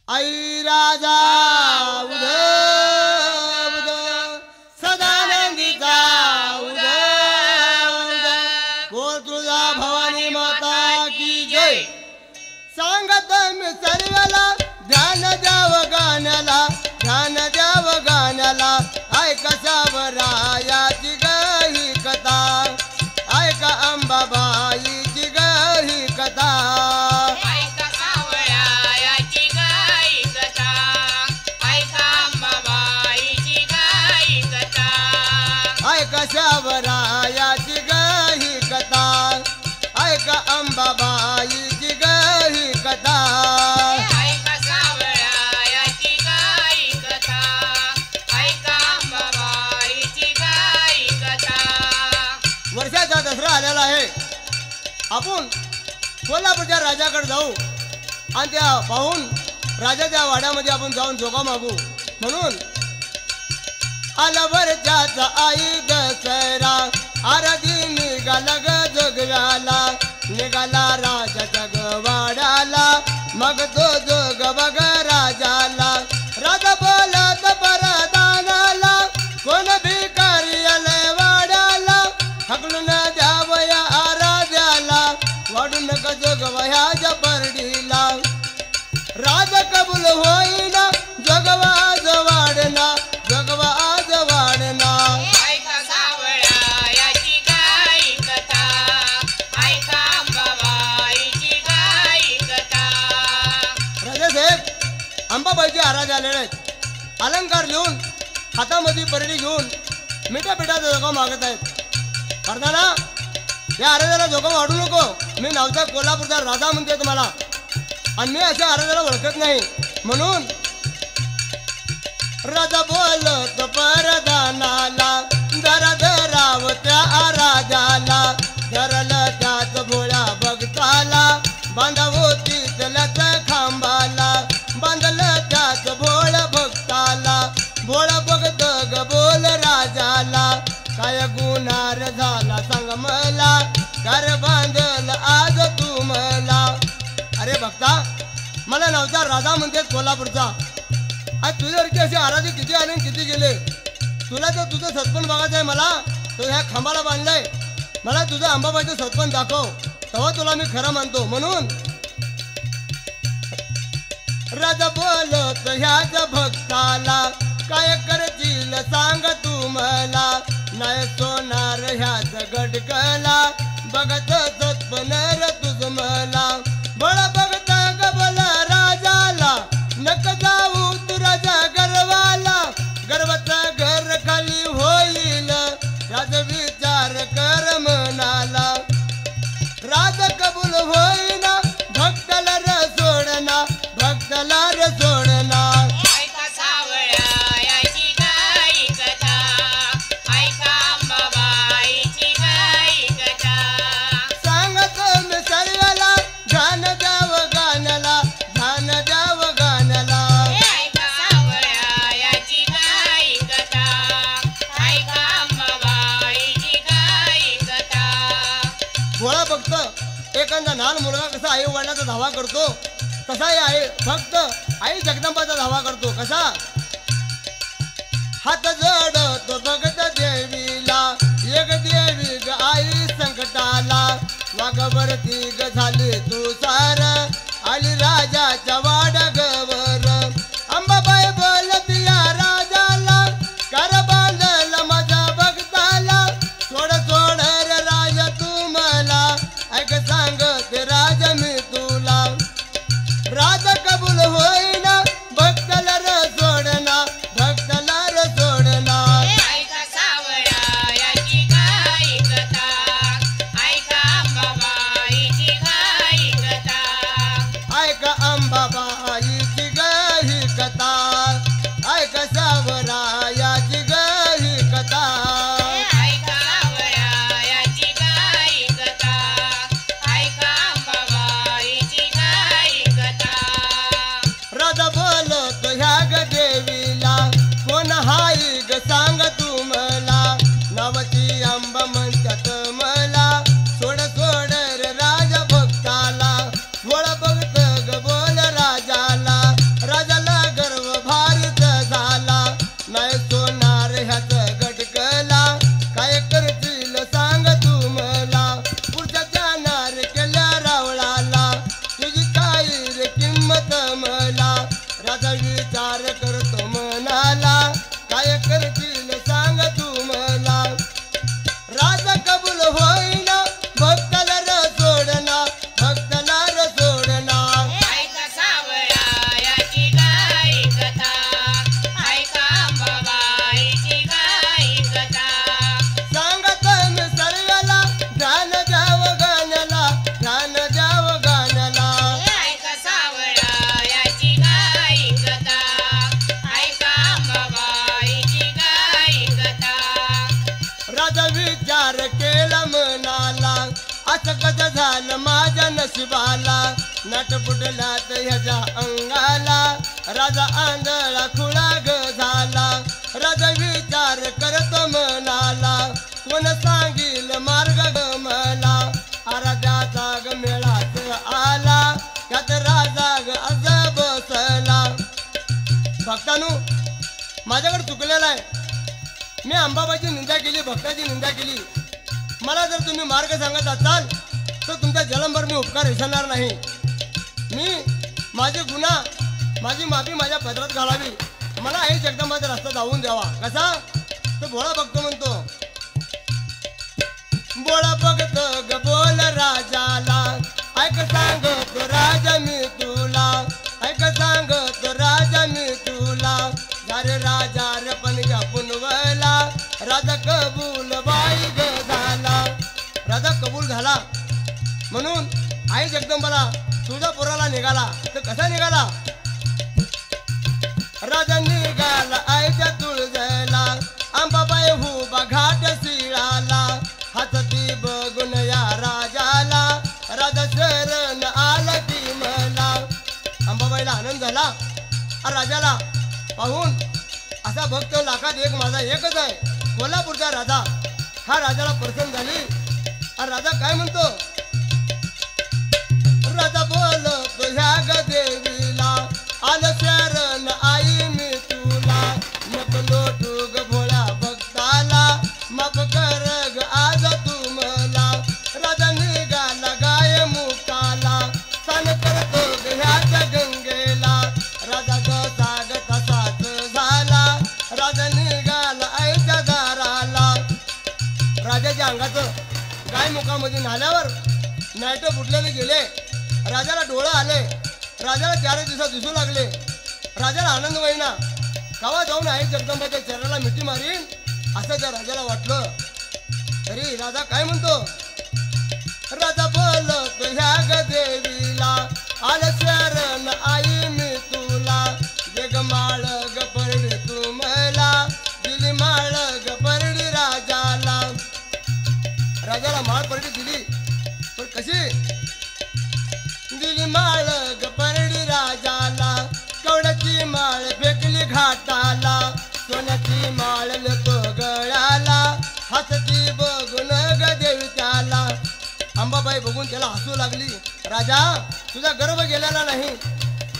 आई राजा उद उद सदानंदीचा उद उद बोल तुळजा भवानी माता की जय। सांगत मी सर्वाला ध्यान द्याव गाण्याला ध्यान द्याव गाण्याला ऐका सावरायाची गही कथा ऐका अंबाबाईची गही कथा ऐका सावरायाची गही कथा ऐका अंबाबाईची गही कथा ऐका सावरायाची गही कथा ऐका अंबाबाईची गही कथा ऐका सावरायाची गही कथा ऐका अंबाबाईची गही कथा। वर्षाचा दसरा आलेला आहे। आपण कोल्हापूरच्या राजाकडे जाऊ आणि त्या पाहून राजाच्या वाड्यामध्ये आपण जाऊन जोगा मागू म्हणून आल्यावरच्याच आई दसरा आराधी निघाला ग जोगव्याला निघाला राजाच्या गवाड्याला मग तो जोग बघ राजाला राजा बोलत परदानाला कोण भिकारी आले वाड्याला हकलून द्यावया आराध्याला वाढू नका जोगवयाच्या परडीला राज कबूल होईना जोगवा आज वाढना जोगवा आज वाढना ऐका सावरायाची गही कथा ऐका अंबाबाईची गही कथा। राजासाहेब अंबाबाईचे आराधे आलेले आहेत। अलंकार घेऊन हातामध्ये परडी घेऊन मिठा पिठाचा जोगा मागत आहेत। करताना या आराध्याला जोगा वाढू नको मी नावचा कोल्हापूरचा राजा म्हणते तुम्हाला आणि मी अशा आराध्याला ओळखत नाही म्हणून राजा बोलत परदानाला जरा धराव त्या आराध्याला धरलं त्याच भोळ्या भक्ताला बांधावती त्यालाच खांबाला बांधलं त्याच भोळ भक्ताला भोळ भक्त ग बोल राजाला काय गुन्हार झाला सांग मला घर बांधल आज तू मला। अरे भक्ता मला नावचा राजा म्हणतात कोल्हापूरचा आज तुझ्यासारखी अशी आराधी किती आले आणि किती गेले तुला तर तुझं सत्पन बघायचं आहे मला तो ह्या खांबाला बांधलाय मला तुझं अंबाबाईचं सत्पन दाखव तेव्हा तुला मी खरं मानतो म्हणून राजा बोलत ह्याच भक्ताला काय करतील सांग तू मला नाही सोनार ह्याच गडकला बघत सत्पन र तुझ मला बळ बघत ग बोल राजाला नक जाऊ तू राजा गर्वाला गर्वाच घर खाली होईल राज विचार कर मनाला राज कबूल होईना भक्तला र सोडना भक्तला र सोडना ऐका सावरायाची गही कथा ऐका अंबाबाईची गही कथा। सांगत मी सर्वाला ध्यान द्याव गाण्याला ध्यान द्याव गाण्याला ऐका सावरायाची गही कथा ऐका अंबाबाईची गही कथा। भोळा भक्त एखादा लहान मुलगा कसा आई वडिलाचा धावा करतो तसाही आहे भक्त आई जगदंबाचा धावा करतो कसा हात जोडतो भगत देवीला एक देवी ग आई संकटाला वाघवरती ग झाली तू सार आली राजाच्या वाडगवर अंबाबाई बोलती या राजाला कर बांधल माझ्या भक्ताला सोड सोड रे राजा तू मला ऐक सांगते राजा मी तुला राज कबूल होईना भक्तला र सोडना भक्तला र सोडना ऐका सावरायाची गही कथा ऐका अंबाबाईची गही कथा ऐका अंबाबाई माझ्या नशिबाला नट फुटल्यात ह्याच्या अंगाला राजा आंधळा खुळा ग झाला राजा विचार करतो मनाला कोण सांगील मार्ग ग मला आराध्याचा ग मेळाच आला त्यात राजा ग अज बसला भक्तांनो माझ्याकडे चुकलेला आहे मी अंबाबाईची निंदा केली भक्ताची निंदा केली मला जर तुम्ही मार्ग सांगत असाल तर तुमच्या जन्मभर मी उपकार विसरणार नाही मी माझे गुन्हा माझी माफी माझ्या पदरात घालावी मला आई जगदंबाचा रस्ता दावून द्यावा कसा तो भोळा भक्त म्हणतो बोळा भक्त ग बोल राजाला ऐक सांगतो राजा मी तुला ऐक सांगतो राजा मी तुला अरे राजा रे पण या पुनवला राजा कबूल बाई ग झाला राजा कबूल झाला म्हणून आई जगदंबाला तुळजापुराला निघाला तर कसा निघाला राजा निघाला आईच्या तुळजाला अंबाबाई हुबा घाट शिळाला हाती बघून या राजाला राजा शरण आला की मला अंबाबाईला आनंद झाला राजाला पाहून असा भक्त लाखात एक माझा एकच आहे कोल्हापूरचा राजा हा राजाला प्रसन्न झाली आणि राजा काय म्हणतो राजा बोलतो ह्या ग देवीला आलं शरण आई मी तुला नको लोटू ग भोळ्या भक्ताला माफ कर ग आज तू मला राजा निघाला गाय मुकाला सान करतो ग ह्याच्या गंगेला राजा जसा ग तसाच झाला राजा निघाला आईच्या दाराला राजाच्या अंगाचं गाय मुखामध्ये नाल्यावर नाईट फुटलेले गेले राजाला डोळं आले राजाला 4 दिवसात दिसू लागले राजाला आनंद होईना गावात जाऊन आई जगदंबाच्या चरणाला मिठी मारीन असं त्या राजाला वाटलं तरी राजा काय म्हणतो राजा बोलतो ह्या ग देवीला आलं शरण आई मी तुला जग माळ ग परडी तू मला दिली माळ ग परडी राजाला राजाला माळ परडी दिली पण कशी दिली माळ ग परडी राजाला कवड्याची माळ फेकली घाटाला सोन्याची माळ लेतो गळ्याला हसती बघून ग देवी त्याला अंबाबाई बघून त्याला हसू लागली राजा तुझा गर्व गेलेला नाही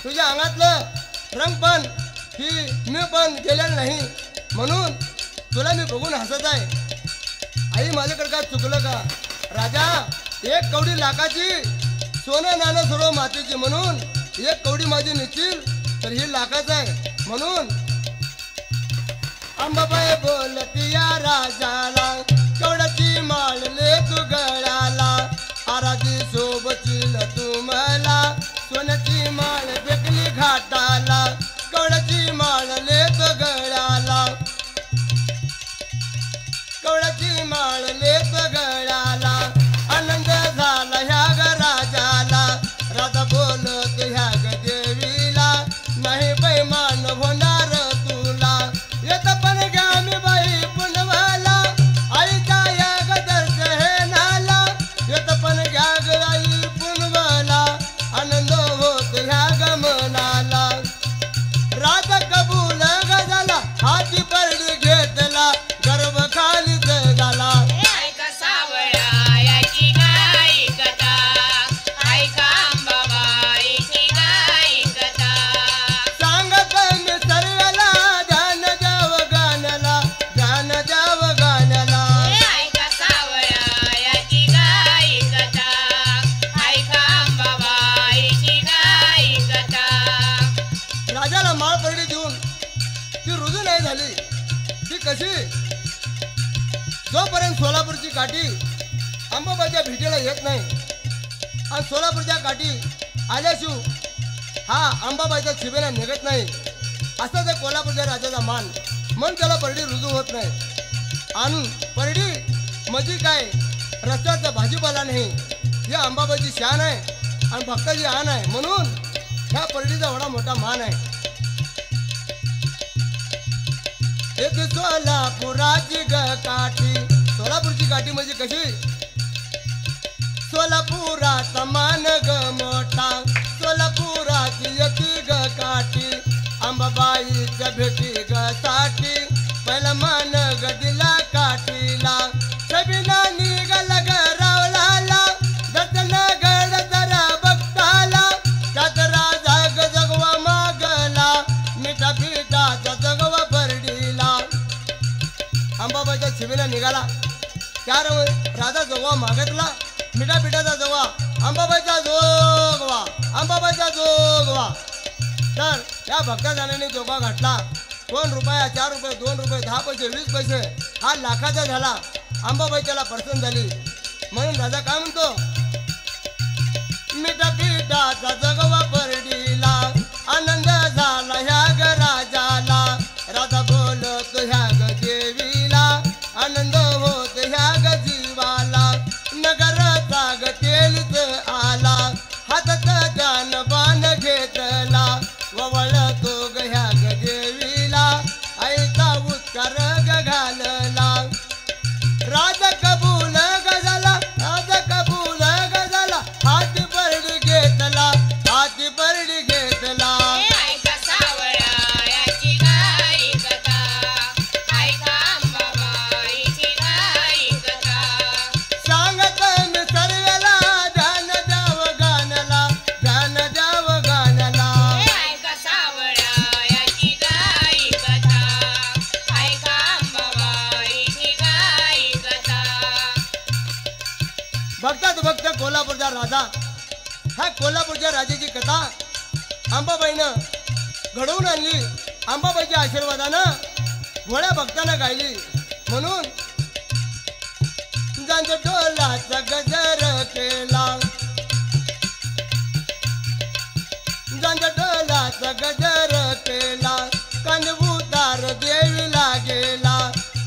तुझ्या अंगातलं रंग पण ही मी पण गेलेलं नाही म्हणून तुला मी बघून हसत आहे आई माझ्याकडे काय चुकलं का राजा 1 कवडी लाखाची सोनं नाणं सोडव मातीची म्हणून 1 कवडी माझी निचील तर ही लाखाच आहे म्हणून अंबाबाई बोलती या राजाला कवड्याची माळ ले तू गळ्याला आराधी सोबतील तू मला सोन्याची माळ फेकली घाटाला कवड्याची माळ ले तू गळ्याला कवड्याची माळ ले तू गळ्याला आनंद झाला ह्या ग राजाला राजा बोलत ह्या ग देवीला नाही बैमान होणार तुला येत पण घ्या मी बाई पुनवाला आईच्या या ग दर्शनाला येत पण घ्या ग आई पुनवाला आनंद होत ह्या ग मनाला राजा कबूल ग झाला हाती परडी घेतला गर्भ खाली झाला ऐका सावळा याची गाई कथा ऐका अंबाबाईची गाई कथा सांगत मी सर्वाला ध्यान द्याव गाण्याला ध्यान द्याव गाण्याला ऐका सावळा याची गाई कथा ऐका अंबाबाईची गाई कथा राजाला माळ परडी देऊन ती रुजू नाही झाली ती कशी जोपर्यंत सोलापूरची काठी अंबाबाईच्या भेटीला येत नाही आणि सोलापूरच्या काठी आल्याशिव हा अंबाबाईच्या शिबेला निघत नाही असा त्या कोल्हापूरच्या राजाचा मान म्हणून त्याला परडी रुजू होत नाही आणि परडी म्हणजे काय रस्त्याचा भाजीपाला नाही या अंबाबाईची शान आहे आणि भक्ताची आण आहे म्हणून ह्या परडीचा एवढा मोठा मान आहे एक सोलापुराची ग काठी सोलापूरची काठी म्हणजे कशी सोलापुराचा मान ग मोठा सोलापुरात येती ग काठी अंबाबाईच्या भेटी ग साठी पहिला मान ग दिला काठीला सबिना निघाल ग रावलाला दर्शन गड जरा बघताला त्यात राजा ग जगवा मागला मिठा पिठाचा जगवा बरडीला अंबाबाईच्या शिबीला निघाला त्या राजा जोगवा मागितला मिठा पिठाचा जोगवा अंबाबाईचा जोगवा अंबाबाईचा जोगवा तर या भक्तजनांनी जोगवा घातला 2 रुपया 4 रुपये 2 रुपये 10 पैसे 20 पैसे हा लाखाचा झाला अंबाबाई त्याला प्रसन्न झाली म्हणून राजा काय म्हणतो मिठा पिठाचा जगवा परडीला आनंद झाला ह्या ग राजाला राजा बोलतो ह्या ग देवीला आनंद होत ह्या ग जीवाला नगरचा ग तेलीच आला हातात ध्यान बाण घेतला वळतो ग ह्या ग देवीला आईचा उत्कार ग घालला राज कबूल ग झाला राज कबूल ग झाला हाती परडी घेतला हाती परडी घेतला ऐका सावळा याची गाई कथा ऐका अंबाबाईची गाई कथा सांगत मी सर्वेला ध्यान द्याव गाण्याला ध्यान द्याव गाण्याला ऐका सावळा याची गाई कथा ऐका अंबाबाईची गाई कथा भक्तात भक्त कोल्हापूरचा राजा हा कोल्हापूरच्या राजाची कथा अंबाबाईनं घडवून आणली अंबाबाईच्या आशीर्वादानं भोळ्या भक्तांना गायली म्हणून जांज डोलाचा गजर केला जांज डोलाचा गजर केला कानभूतार देवीला गेला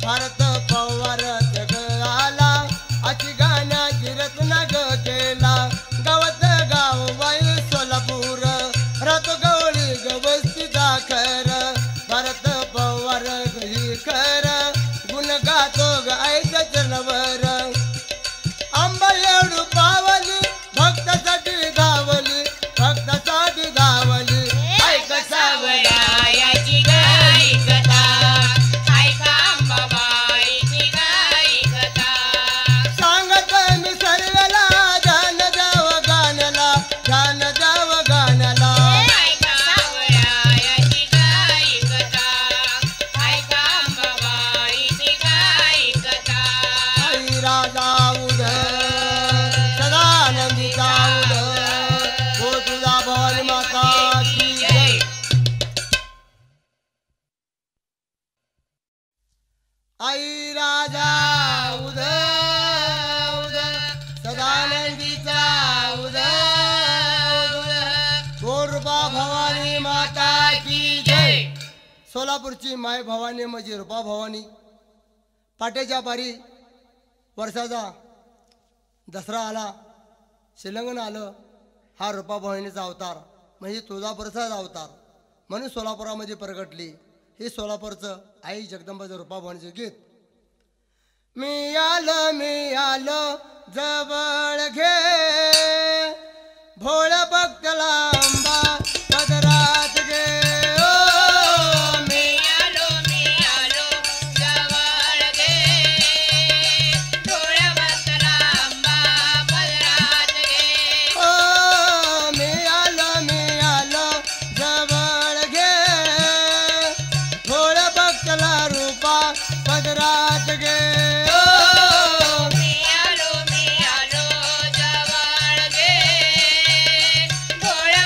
भारत पवार जग आला अशी गाण्याची रचना ग केला गावात गाव बाई सोलापूर रातो गवळी ग वस्ती दाखर भारत पवार गही खर गुण गातो ग आईच्या चरणवर आंबा एवढू पावली भक्तासाठी धावली भक्तासाठी धावली ऐका सावळा याची गाई कथा ऐका अंबाबाईची गाई कथा सांगत मी सर्वेला ध्यान द्याव गाण्याला ध्यान द्याव गाण्याला ऐका सावळा याची गाई कथा ऐका अंबाबाईची गाई कथा आई राजा उद सदानंदीचा उद हो तुझा भवानी माता की जय आई राजा उद उद सदानंदीचा उद गोरबा भवानी माता की जय सोलापूरची माय भवानी म्हणजे रूपा भवानी पाट्याच्या पारी वर्षाचा दसरा आला शिलंगण आलं हा रूपा भवानीचा अवतार म्हणजे तुळजापूरचाच अवतार म्हणून सोलापुरामध्ये प्रगटली हे सोलापूरचं आई जगदंबाचं रूपा भवानीचं गीत मी आलो जवळ घे भोळ भक्तला अंबा पदरात घे ओ मी मी आलो जवळ घे डोळ्या बसला अंबा पदरात घे ओ मी आलो जवळ घे भोळ भक्तला रूपा पदरात घे मी आलो जवळ घे डोळ्या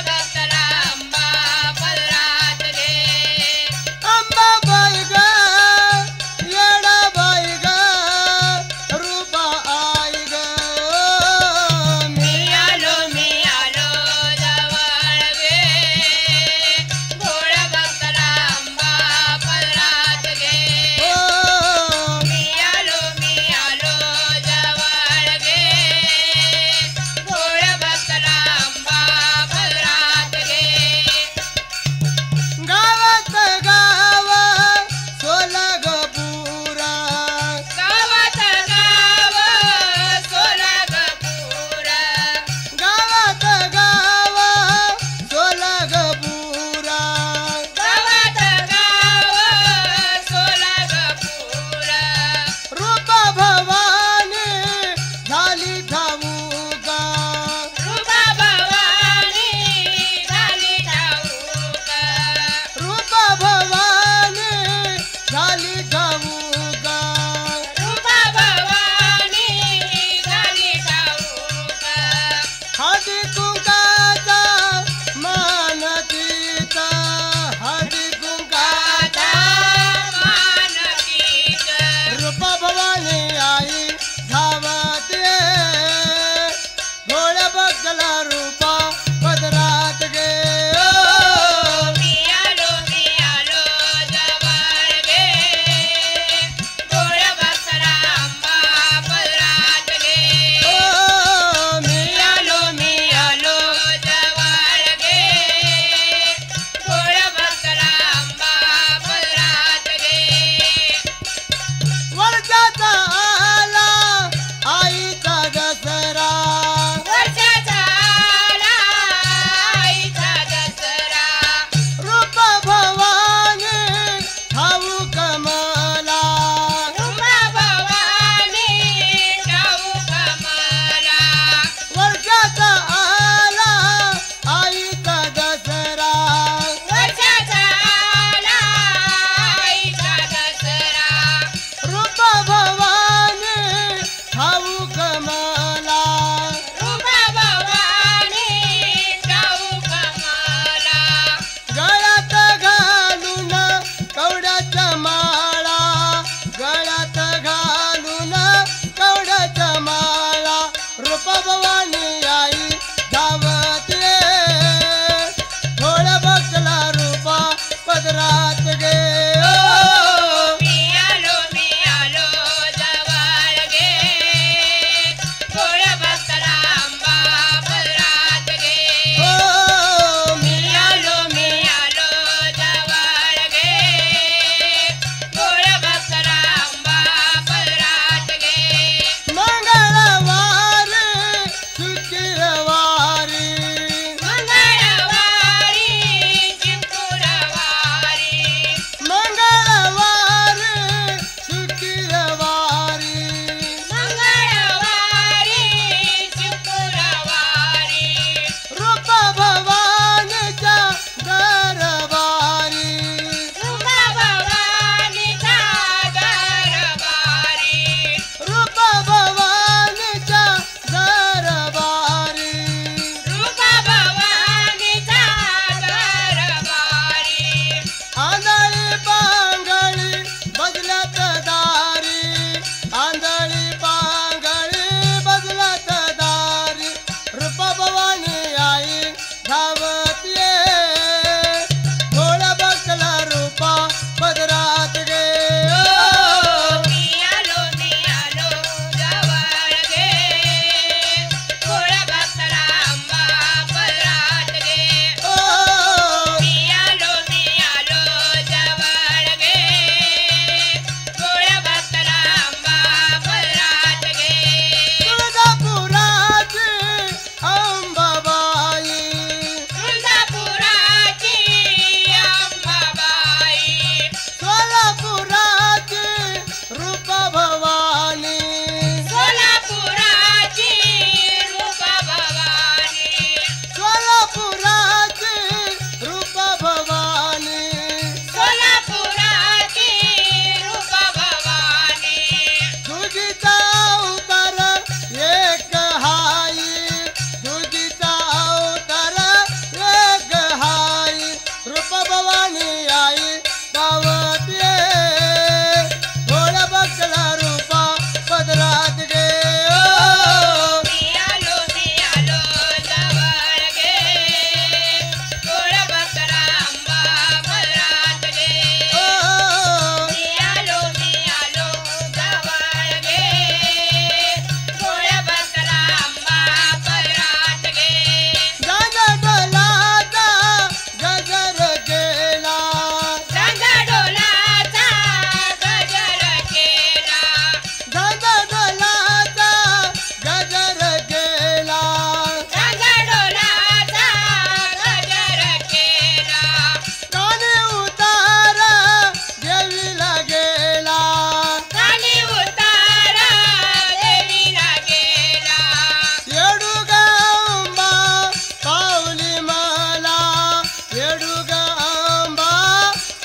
येडू ग आंबा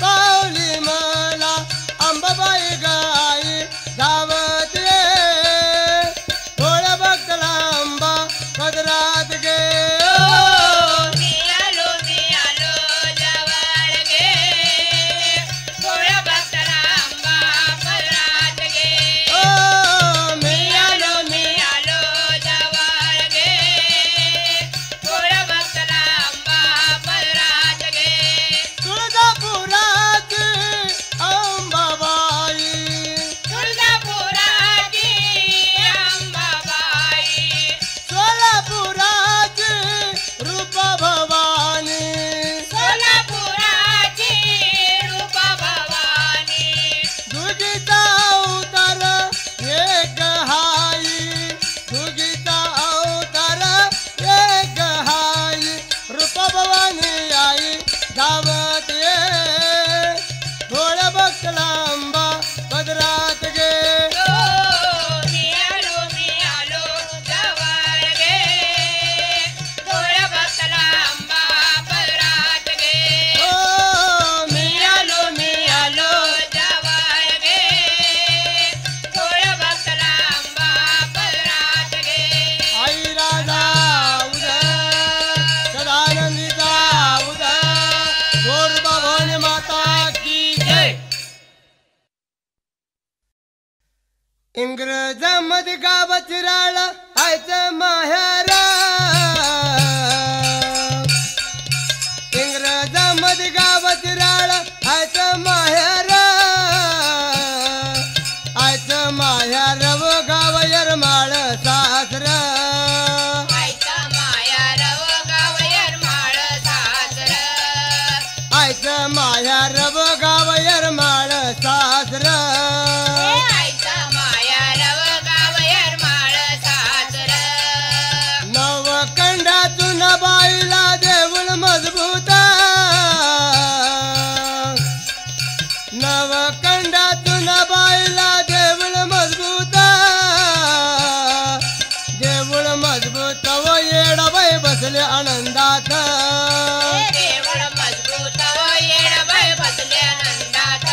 पावली मला अंबाबाई गाई धावत ये थोड्या भक्तला आंबा पदरात गे मी आलो जवळ गे थोड्या भक्ताला आंबा पदरात गे मी आलो जवळ गे थोड्या भक्ताला आंबा पदरात गे तुळजापुराची अंबाबाई तुळजापुराची अंबाबाई सोलापुराची रूप भवानी सोलापुराची रूप भवानी दुगीचा अवतार एक हाई दुगीचा अवतार एक हाई रूप भवानी आई धावत ये थोड्या भक्तला आंबा पदरात गे मी आलो जवळ गे थोड्या भक्ताला आंबा पदरात गे मी आलो जवळ गे थोड्या भक्ताला आंबा पदरात गे आई राजा उदय सदानंदीचा उदय गोर भवानी माता की जय इंग्रज मध्ये गाव चिराळ आयचं माहेर इंग्रज मध्ये गाव चिराळ आयचं माहेर आयचं माहेर व गाव यरमाळ सासर आईचा माया रव गाव यरमाळ सासर आयचं माहेर व गाव यरमाळ सासर आईचा माया रव गाव यरमाळ सासर नवकंडातून बाईला देऊळ मजबूत नवकंडातून बाईला देऊळ मजबूत देऊळ मजबूत व येडाबाई बसले आनंदात देवळ मजबूत व येडबाई बसले आनंदात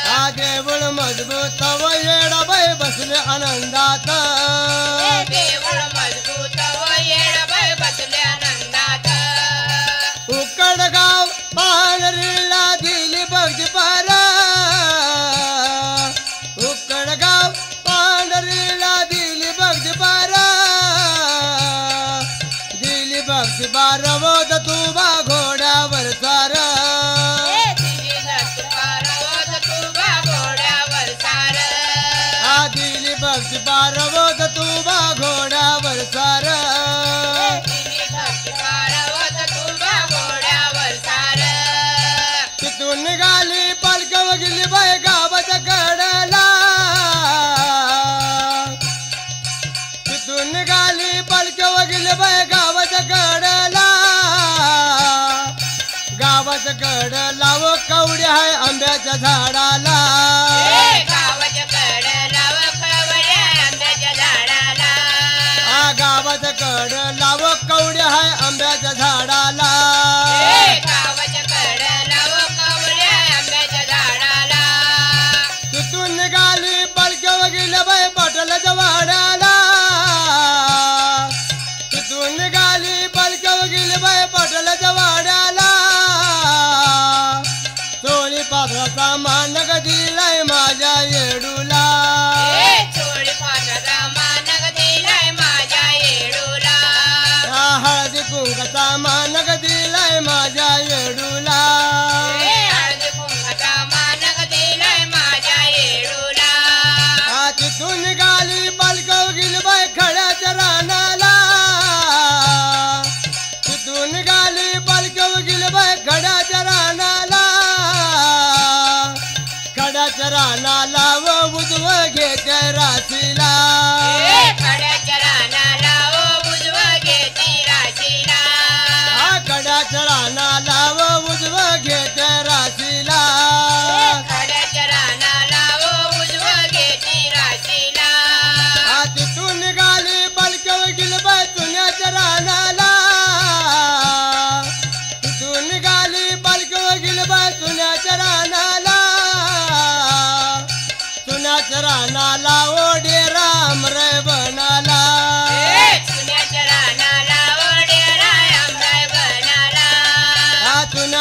हा देऊळ मजबूत व येडाबाई बसले आनंदात देवळ मजबूत व येडबाई बसले आनंदात उकडगाव पानरीला दिली भक्ती पार उकडगाव पांढरीला दिली भक्ती पार दिली भक्ती पार वद तुबा घोड्यावर सार दिली भक्ती पार वद तुबा घोड्यावर सार दिली भक्ती पार वद तुबा घोड्यावर सार दिली भक्ती पार वद तुबा घोड्यावर सार तिथून निघाली पालक गेली बाय गावाच्या कडेला तिथून निघाली पालक गेली बाय गावाच्या कडेला गावाच्या कडेला व कवडी आहे आंब्याच्या झाडाला गावाच्या कडेला व कवड्या आंब्याच्या झाडाला गावाच्या कडेला व कवडी आहे आंब्याच्या झाडाला गावाच्या कडेला व कवड्या आंब्याच्या झाडाला तिथून निघाली पालक गेली बाय पाटलाच्या वाड्याला तिथून निघाली पालक गेली बाय पाटलाच्या वाड्याला चोळी पात्राचा मानक दिलाय माझ्या येडूला चोळी पात्राचा मानक दिलाय माझ्या येडूला हळदी कुंकाचा मानक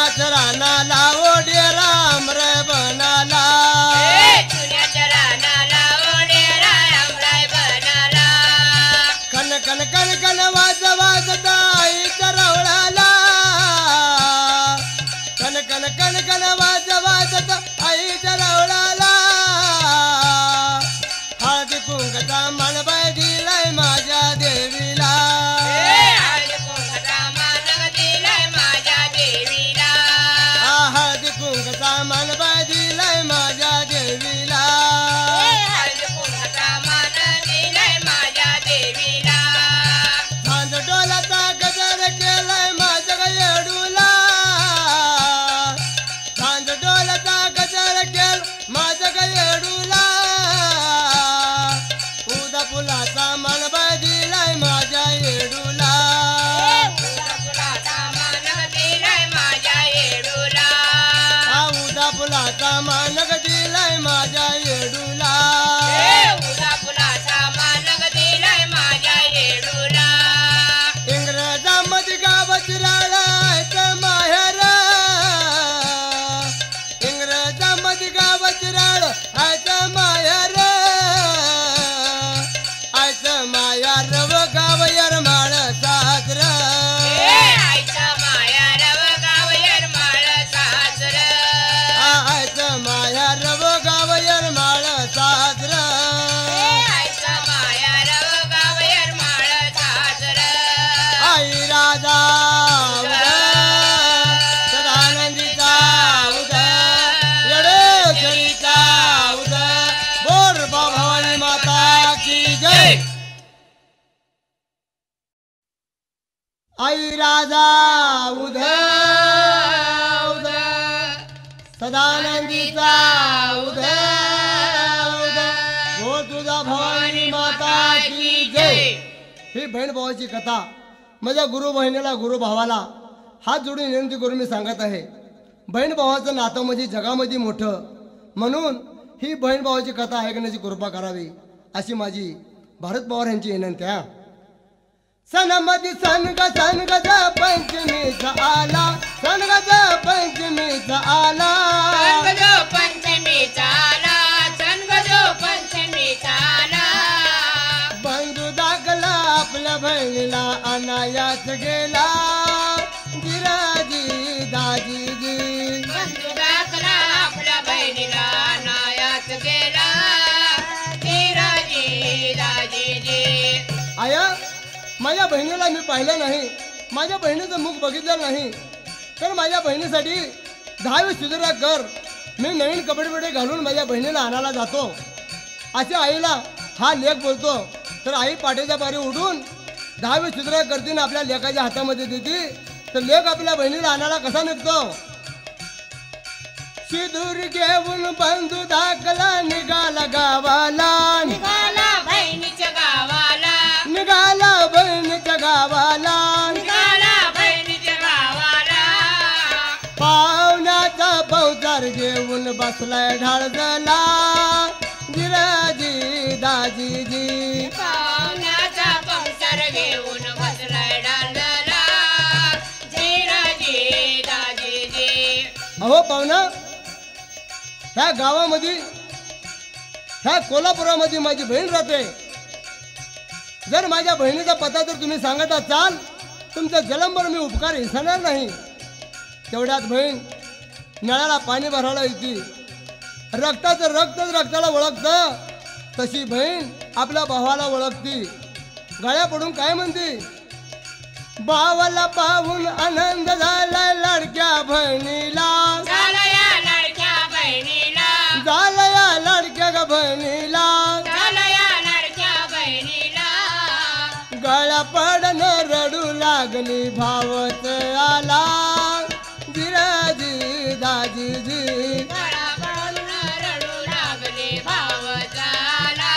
चुन्याच्या रानाला ओढे राम रे बनाला चुन्याच्या रानाला ओढेरा रामराय बनाला कन कन कन कन वाज वाजत आईच्या रवळाला कन कन कन कन वाज वाजत आईच्या रवळाला हळदी कुंकचा मणबाई दिलाय माझ्या देवीला हळदी कुंकचा मानग दिलाय माझ्या देवीला हळदी कुंकचा मणबाई दिलाय माझ्या देवीला हळदी कुंकचा मान दिलाय माझ्या देवीला झांज डोलाचा गजर केलाय माझ्या येडूला झांज डोलाचा गजर केल माझ्या येडूला उदा फुलाचा मणबाई दिलाय माझ्या येडूला फुलाचा मानग दिलाय माझ्या येडूला उदा फुलाचा मानग दिलाय माझ्या येडूला उदा फुलाचा मानग दिलाय माझ्या येडूला इंग्रजामध्ये गावाची राळायचं माहेर इंग्रजामध्ये गावाची राळ आयचं माहेर आयचं मायार व गाव यरमाळ साजर आईचा माया रव गाव यरमाळ सासर आयचं मायार व गाव यरमाळ साजर आईचा माया रव गाव यरमाळ सासर आई राजा सदानंदीचा उदय येडेश्वरीचा उदय बोर भवानी माता की जय आई राजा उदय उदय सदानंदीचा उदय उदय हो तुझा भवानी माता की जय ही बहीण भावाची कथा माझ्या गुरु बहिणीला गुरु भावाला हात जोडून विनंती करून मी सांगत आहे बहीण भावाचं नातं म्हणजे जगामध्ये मोठं म्हणून ही बहीण भावाची कथा ऐकण्याची कृपा करावी अशी माझी भारत पवार यांची विनंती आहे सणामध्ये सणग पंचमीचा आला सणग पंचमीचा आला सनगजो पंचमीचा आला सनगजो पंचमीचा आला बंधू दाखला आपल्या बहिणीला अनायास गेला गिराजी दाजीजी बंधू दाखला आपल्या बहिणीला नायास गेला धीराजी दाजीजी आया माझ्या बहिणीला मी पाहिलं नाही माझ्या बहिणीचं मुख बघितलं नाही तर माझ्या बहिणीसाठी 10वी सुधारा कर मी नवीन कपडे बिडे घालून माझ्या बहिणीला आणायला जातो अशा आईला हा लेख बोलतो तर आई पाठीच्या पारी उडून 10वी सुधारा करतीने आपल्या लेकाच्या हातामध्ये देते तर लेख आपल्या बहिणीला आणायला कसा निघतो सिंदूर घेऊन बंधू दाखला निघाला गावाला निघाला बहिणीच्या गावाला निघाला बहिणीच्या गावाला निघाला बहिणीच्या गावाला पाहुण्याचा पौचार घेऊन बसलाय ढाळजला गिराजी दाजीजी पाहुण्याचा पंक्चर घेऊन बसलाय डांडला धीराजी दाजीजी अहो पाहुणा ह्या गावामध्ये ह्या कोल्हापुरामध्ये माझी बहीण राहते जर माझ्या बहिणीचा पत्ता जर तुम्ही सांगत असाल तुमच्या जलंबर मी उपकार विसरणार नाही तेवढ्यात बहीण नळाला पाणी भरायला येते रक्ताचं रक्तच रक्ताला ओळखतं तशी बहीण आपल्या भावाला ओळखती गळ्या पडून काय म्हणते भावाला पाहून आनंद झाला लाडक्या बहिणीला झाला या लाडक्या बहिणीला झाला या लाडक्या बहिणीला झाला या लाडक्या बहिणीला गळ्या पडन रडू लागली भावत आला गिराजी दाजीजी गळा पडून रडू लागले भाव झाला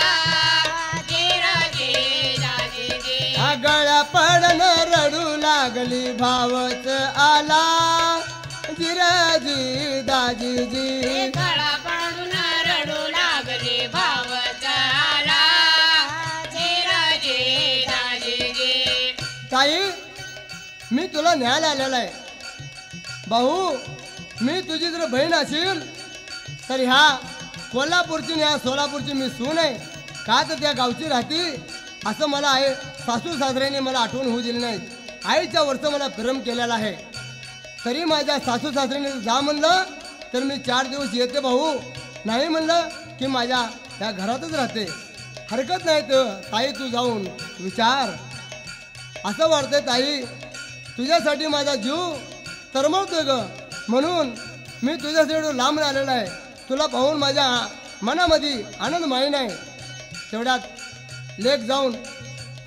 धीराजी दाजीजी गळ्या पडन रडू लागली भावत आला गिराजी दाजीजी गळा पडून रडू लागले भाव झाला धीराजी दाजीजी ताई मी तुला न्यायला आलेला आहे भाऊ मी तुझी जर बहीण असेल तर ह्या कोल्हापूरची आणि ह्या सोलापूरची मी सून आहे का तर त्या गावची राहती असं मला आहे सासू सासऱ्याने मला आठवण होऊ दिली नाही आईच्या वरचं मला प्रेम केलेलं आहे तरी माझ्या सासू सासऱ्याने जा म्हणलं तर मी 4 दिवस येते भाऊ नाही म्हणलं की माझ्या त्या घरातच राहते हरकत नाही तर ताई तू जाऊन विचार असं वाटतंय ताई तुझ्यासाठी माझा जीव तरमळतोय ग म्हणून मी तुझ्यासाठी लांब आलेला आहे तुला पाहून माझ्या मनामध्ये आनंद माही नाही तेवढ्यात लेक जाऊन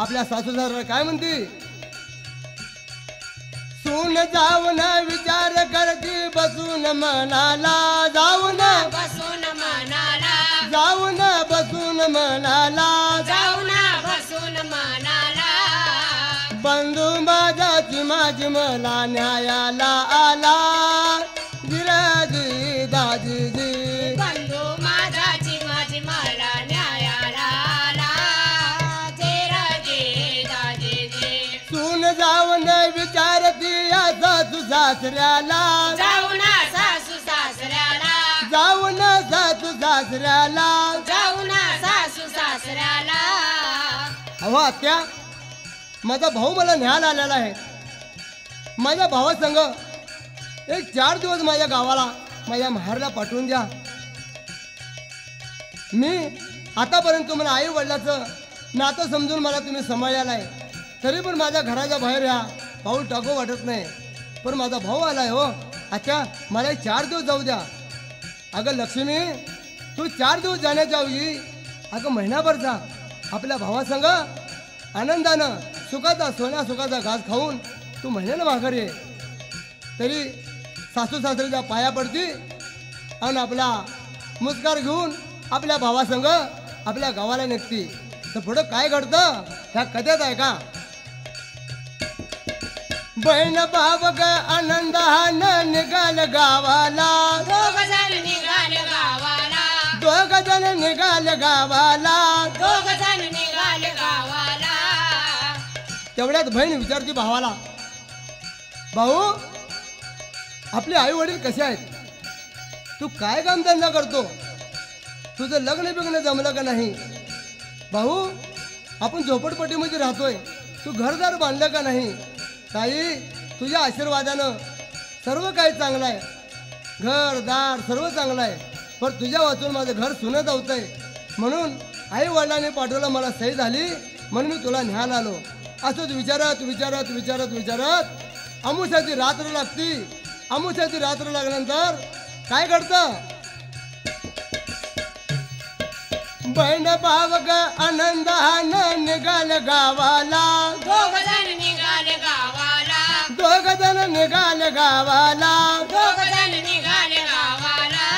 आपल्या सासू सासऱ्याला काय म्हणते सून जाऊन विचार करती बसून मनाला जाऊन बसून मनाला जाऊन बसून मनाला जाऊन बसून मनाला बंधू माझाची माझी मला न्यायाला आला जिराजी दाजीजी बंधू माझाची माझी मला न्यायाला आला जेराजे दाजेजे सून जाऊन विचारती या सासू सासऱ्याला जाऊन सासू सासऱ्याला जाऊन सासू सासऱ्याला जाऊन सासू सासऱ्याला अहो आत्या माझा भाऊ मला न्यायला आलेला आहे माझ्या भावासंग एक 4 दिवस माझ्या गावाला माझ्या माहेरला पाठवून द्या मी आतापर्यंत तुम्हाला आई वडिलाचं नातं समजून मला तुम्ही सांभाळलेलं आहे तरी पण माझ्या घराच्या बाहेर या पाऊल टाकू वाटत नाही पण माझा भाऊ आलाय हो अच्छा मला एक 4 दिवस जाऊ द्या अगं लक्ष्मी तू 4 दिवस जाण्याच्या ऐवजी अगं महिनाभर जा आपल्या भावासंग आनंदानं सुखाचा सोन्या सुखाचा घास खाऊन तू महिन्यानं माघार ये तरी सासू सासऱ्याच्या पाया पडती आणि आपला मुस्कार घेऊन आपल्या भावासंग आपल्या गावाला निघती तर पुढं काय घडतं ह्या कथेत आहे का बहीण भाव ग आनंदानं निघाल गावाला दोघ जण निघाले गावाला दोघ जण निघाल गावाला दोघ जण निघाले गावाला तेवढ्यात बहीण विचारती भावाला भाऊ आपले आई वडील कसे आहेत तू काय कामधंदा करतो तुझं लग्न बिग्न जमलं का नाही भाऊ आपण झोपडपट्टीमध्ये राहतोय तू घरदार बांधलं का नाही ताई तुझ्या आशीर्वादानं सर्व काही चांगलं आहे घरदार सर्व चांगलं आहे पण तुझ्या वाचून माझं घर सुनं जावतंय म्हणून आई वडिलांनी पाठवलं मला सही झाली म्हणून मी तुला न्यायला आलो असंच विचारत विचारत विचारत विचारत अमुष्याची रात्र लागती अमुष्याची रात्र लागल्यानंतर काय घडतं बहीण भाव ग आनंदानं निघाल गावाला दोघ जण निघाले गावाला दोघ जण निघाल गावाला दोघ जण निघाले गावाला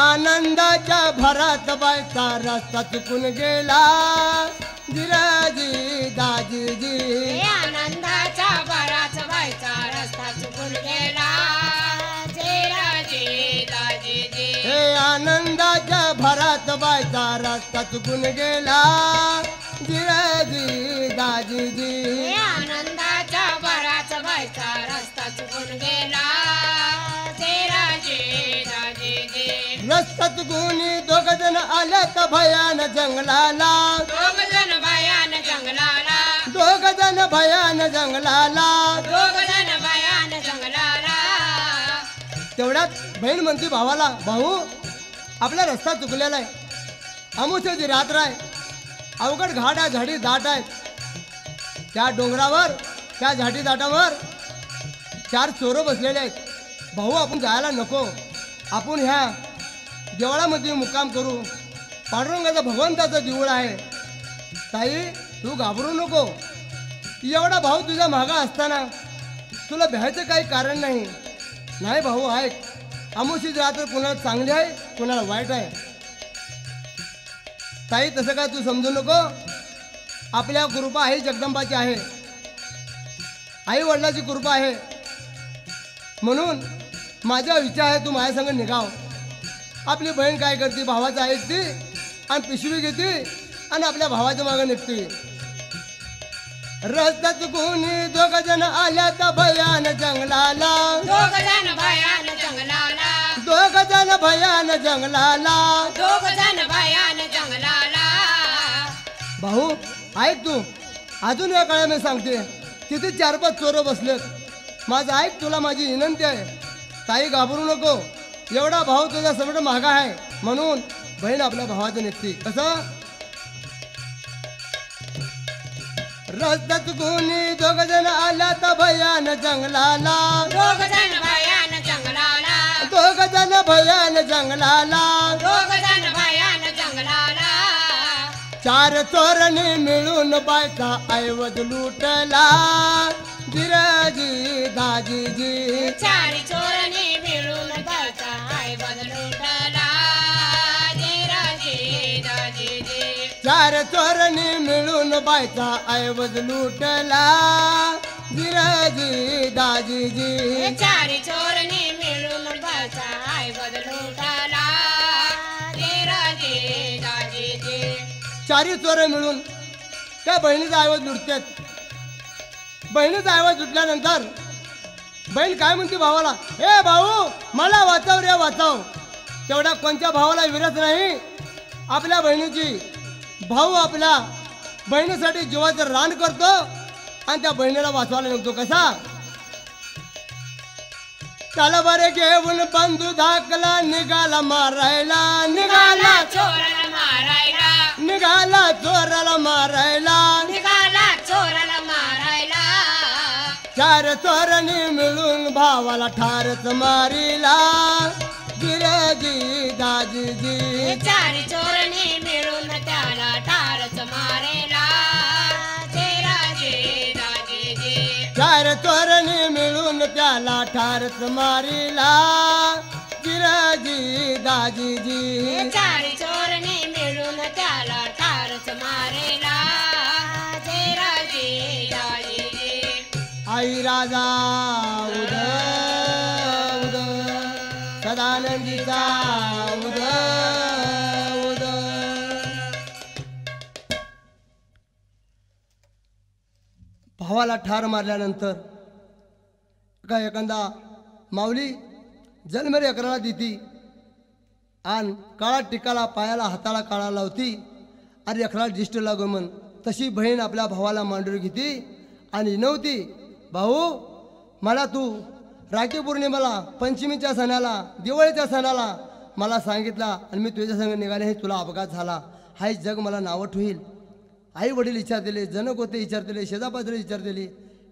आनंदाच्या भरात बायचा रस्ता चुकून गेला जिराजी दाजीजी हे आनंदाच्या बराच व्हायचा रस्ता चुकून गेला जेराजे दाजेजे हे आनंदाच्या भरात बायचा रस्ता चुकून गेला जिराजी दाजीजी हे आनंदाच्या बराच व्हायचा रस्ता चुकून गेला जेराजे दाजेजे रस्ता चुकून दोघ जण आल्या तर भयान जंगलाला दोघ जण भयान जंगलाला दोघ जण भयान जंगलाला दोघ जण भयान जंगलाला तेवढ्यात बहीण म्हणते भावाला भाऊ आपला रस्ता चुकलेला आहे अमुष्याची रात्र आहे अवघड घाट आहे झाडी दाट आहे त्या डोंगरावर त्या झाडी दाटावर 4 चोरं बसलेले आहेत भाऊ आपण जायला नको आपण ह्या देवळामध्ये मुक्काम करू पांडुरंगाचा भगवंताचा देऊळ आहे ताई तू घाबरू नको एवढा भाऊ तुझ्या मागा असताना तुला भ्यायचं काही कारण नाही नाही भाऊ ऐक अमुशीची रात्र कुणाला चांगली आहे कुणाला वाईट आहे ताई तसं काय तू समजू नको आपल्या कृपा आहे जगदंबाची आहे आई वडिलाची कृपा आहे म्हणून माझा विचार आहे तू माझ्या संग निघाव आपली बहीण काय करते भावाचं ऐकते आणि पिशवी घेते आणि आपल्या भावाच्या मागे निघते रस्त्यात गुणी दोघ जण आल्यात भयान जंगलाला दोघ जण भयान जंगलाला दोघ जण भयान जंगलाला दोघ जण भयान जंगलाला भाऊ ऐक तू अजून या काळा मी सांगते तिथे 4-5 चोर बसलेत माझं ऐक तुला माझी विनंती आहे ताई घाबरू नको एवढा भाऊ तुझ्या समोर महागा आहे म्हणून बहीण आपल्या भावाचं निघते कसं रस्त्यात गुणी दोघ जण आल्यात भयान जंगलाला दोघ जण भयान जंगलाला दोघ जण भयान जंगलाला दोघ जण भयान जंगलाला 4 चोरणी मिळून बायचा ऐवज लुटला जिराजी दाजीजी 4 चोरणी मिळून बायचा ऐवज लुटला जिराजी दाजीजी 4 चोरणी मिळून बायचा ऐवज लुटला जिराजी दाजीजी 4 चोरणी मिळून बायचा ऐवज लुटला जिराजी दाजीजी 4 चोर मिळून त्या बहिणीचा ऐवज लुटतात बहिणीचा ऐवज लुटल्यानंतर बहीण काय म्हणते भावाला ए भाऊ मला वाचव रे वाचव तेवढ्या कोणत्या भावाला विरत नाही आपल्या बहिणीची भाऊ आपल्या बहिणीसाठी जीवाचं रान करतो आणि त्या बहिणीला वाचवायला निघतो कसा त्याला बरे घेऊन बंधू धाकला निघाला मारायला निघाला चोराला मारायला निघाला चोराला मारायला निघाला चोराला मारायला 4 चोरणी मिळून भावाला ठारच मारिला जिराजी दाजीजी 4 चोरणी मिळून त्याला ठारच मारेला जिराजी दाजीजी 4 चोरणी मिळून त्याला ठारच मारिला जिराजी दाजीजी 4 चोरणी मिळून त्याला ठारच मारेला जिराजी दाजीजी आई राजा उद उद सदानंदीचा उद उद भावाला ठार मारल्यानंतर का एखादा माऊली जन्मेर एकराला देती आणि काळा टिकाला पायाला हाताला काळा लावती आणि एकराला दिष्ट लागो म्हण तशी बहीण आपल्या भावाला मांडून घेती आणि नव्हती भाऊ मला तू राखी पौर्णिमेला पंचमीच्या सणाला दिवाळीच्या सणाला मला सांगितला आणि मी तुझ्या संग निघाले हे तुला अपघात झाला हाय जग मला नावं ठेवील आई वडील विचारतेले जनक होते विचारतेले शेजापाजरे विचारतेले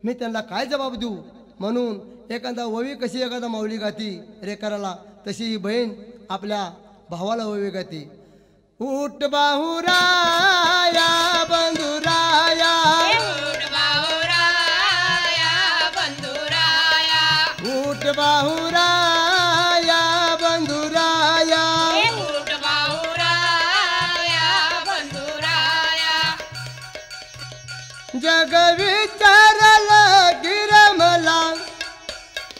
मी त्यांना काय जबाब देऊ म्हणून एखादा ववी कशी एखादा माऊली गाती रेकराला तशी ही बहीण आपल्या भावाला ववी गाती उठ बाहुराया बंधुराया उठ बाहुराया बंधुराया उठ बाहुराया बंधुराया उठ बाहुराया बंधुराया जग विचारल गिरमला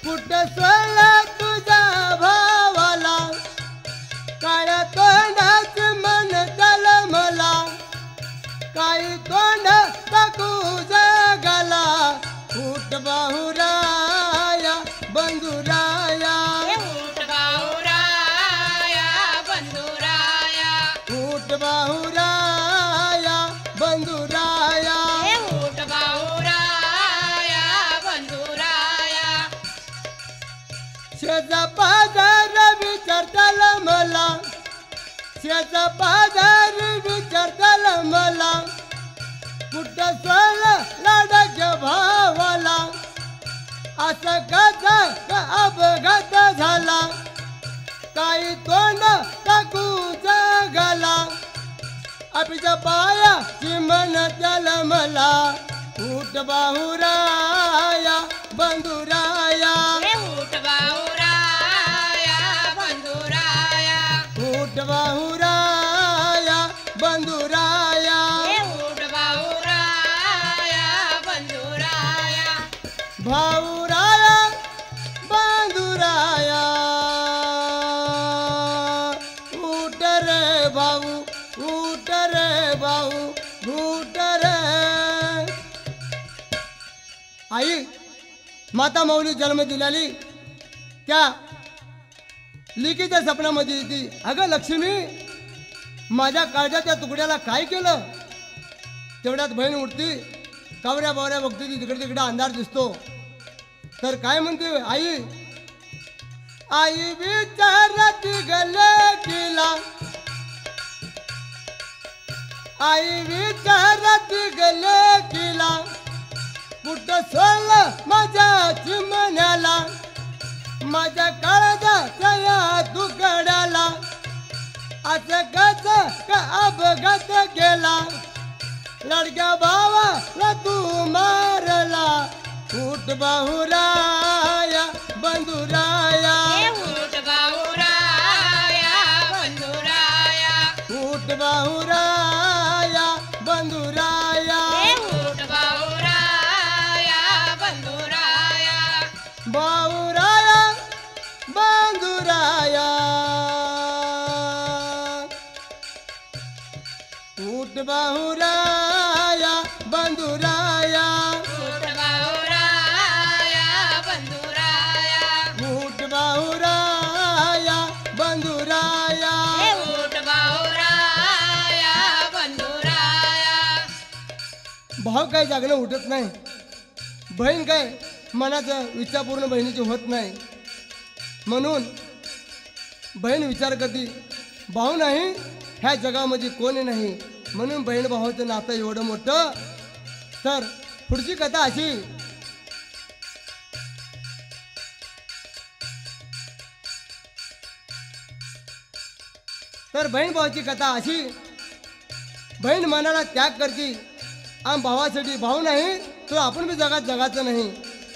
कुठ स्वला तुझ्या भावाला काळ्या तोंडाच मन मला काही तोंड टाकू जगाला उठ बाहुराया बंधुराया उठ बाहुराया बंधुराया उठ बाहुराया बंधुराया उठ बाहुराया बंधुराया शेजा पाजार विचारताल मला शेजा पाजार विचारताल मला कुठं सोल लाडाच्या भावाला असं कसा अपघात झाला काही तोंड टाकू जगाला आपल्या पायाची मन त्याला मला उठ बाहुराया बंधुराया उठ बाहुराया बंधुराया उठ बाहुराया बंधुराया उठ बाहुराया बंधुराया भाऊराया बंधुराया उठ रे भाऊ उठ रे भाऊ उठ रे माता माऊली जन्म दिलेली त्या लिकीच्या सपनामध्ये येते, अगं लक्ष्मी माझ्या काळजाच्या तुकड्याला काय केलं. तेवढ्यात बहीण उठती, कावऱ्या बावऱ्या बघते ती, तिकडे तिकडे अंधार दिसतो. तर काय म्हणते आई, आई विचारत गले केला, आई विचारत गले केला, कुठं सोडलं माझ्या चिमण्याला, माझ्या काळजाच्या या तुकड्याला, असं कसं का अपघात गेला, लडक्या भावाला तू मारला, उठ बाहुराया बंधुराया, उठ बाहुराया बंधुराया, उठ बाहुराया बंधुराया, उठ बाहुराया बंधुराया, बाहुराया बंधुराया, उठ बाहुराया बंधुराया, उठ बाहुराया बंधुराया, उठ बाहुराया बंधुराया. उठ बाहुराया बंधुराया. भाव काय जागणं उठत नाही, बहीण काय मनाचं विचारपूर्ण बहिणीची होत नाही. म्हणून बहीण विचार करते, भाऊ नाही ह्या जगामध्ये कोणी नाही, म्हणून बहीण भावाचं नातं एवढं मोठं. तर पुढची कथा अशी, तर बहीण भावाची कथा अशी, बहीण मनाला त्याग करते आणि भावासाठी, भाऊ नाही तर आपण बी जगात जगाचं नाही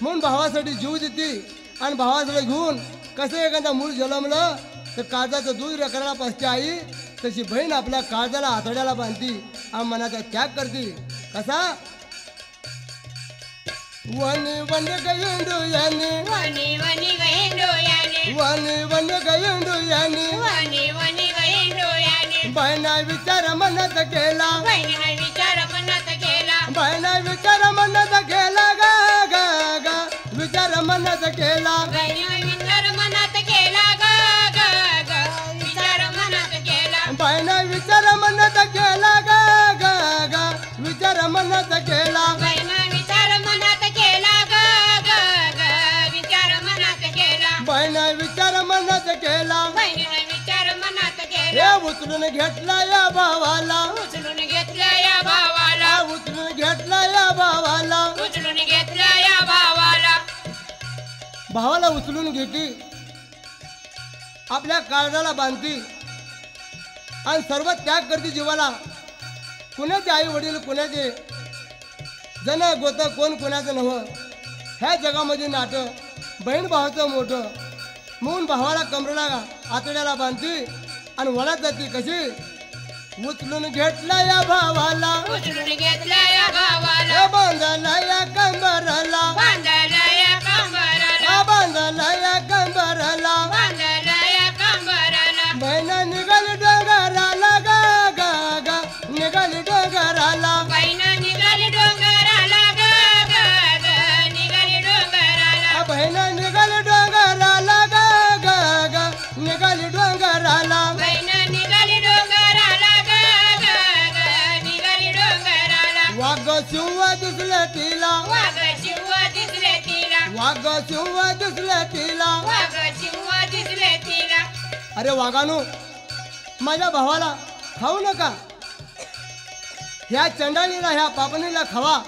म्हणून भावासाठी जीव देते. आणि भावासाठी घेऊन कसं एखादा मूळ जन्मलं तर काळजाचं दूध रकराला पाचते आई, तशी बहीण आपल्या काळजाला आतड्याला बांधती आणि मनाचा त्याग करते. कसा, वनी वन गयंडू याने, वनी वनी गहिंडो याने, वनी वन गयंडू याने, वनी वनी गहिंडो याने, बहिणा विचार मनात केला, बहिणीने विचार मनात केला, बहिणा विचार मनात केला, गा गा गा विचार मनात केला, बहिणीने विचार मनात केला, ग ग ग विचार मनात केला, बहिणा विचार मनात केला, गा गा गा विचार मनात केला, बहिणीने विचार मनात केला, ग ग ग विचार मनात केला, बहिणा विचार मनात केला. बहिणीने विचार मनात हे केला, उचलून घेतला या भावाला, उचलून घेतल्या या भावाला, हा उचलून घेतला या भावाला, उचलून घेतल्या या भावाला, भावाला उचलून घेती, आपल्या काळजाला बांधती आणि सर्व त्याग करते जीवाला. कुणाचे आई वडील, कुणाचे जन गोत, कोण कुणाचं नव्हं, ह्या जगामध्ये नाटं बहीण भावाचं मोठं म्हणून भावाला कमरेला आतड्याला बांधती आणि वळत जाती. कशी, उचलून घेतला या भावाला, उचलून घेतल्या या भावाला, हे बांधला या कंबरला, बांधला या कंबराला, हा बांधला या कंबरला, बांधला या कंबराला, बहिणा निघाली डोंगराला, गा गा गा निघाली डोंगराला, बहिणा निघाली डोंगराला, ग ग ग निघाली डोंगराला, बहिणा निघाली डोंगराला, गा गा गा निघाली डोंगराला, बहिणा निघाली डोंगराला, ग ग ग निघाली डोंगराला, वाघ शिव दिसले तिला, वाघ शिव दिसले तिला, वाघ शिव दिसले तिला. वाघ शिव दिसले तिला, अरे वाघानू, माझ्या भावाला खाऊ नका, ह्या चंडाळीला, ह्या पापणीला खावा.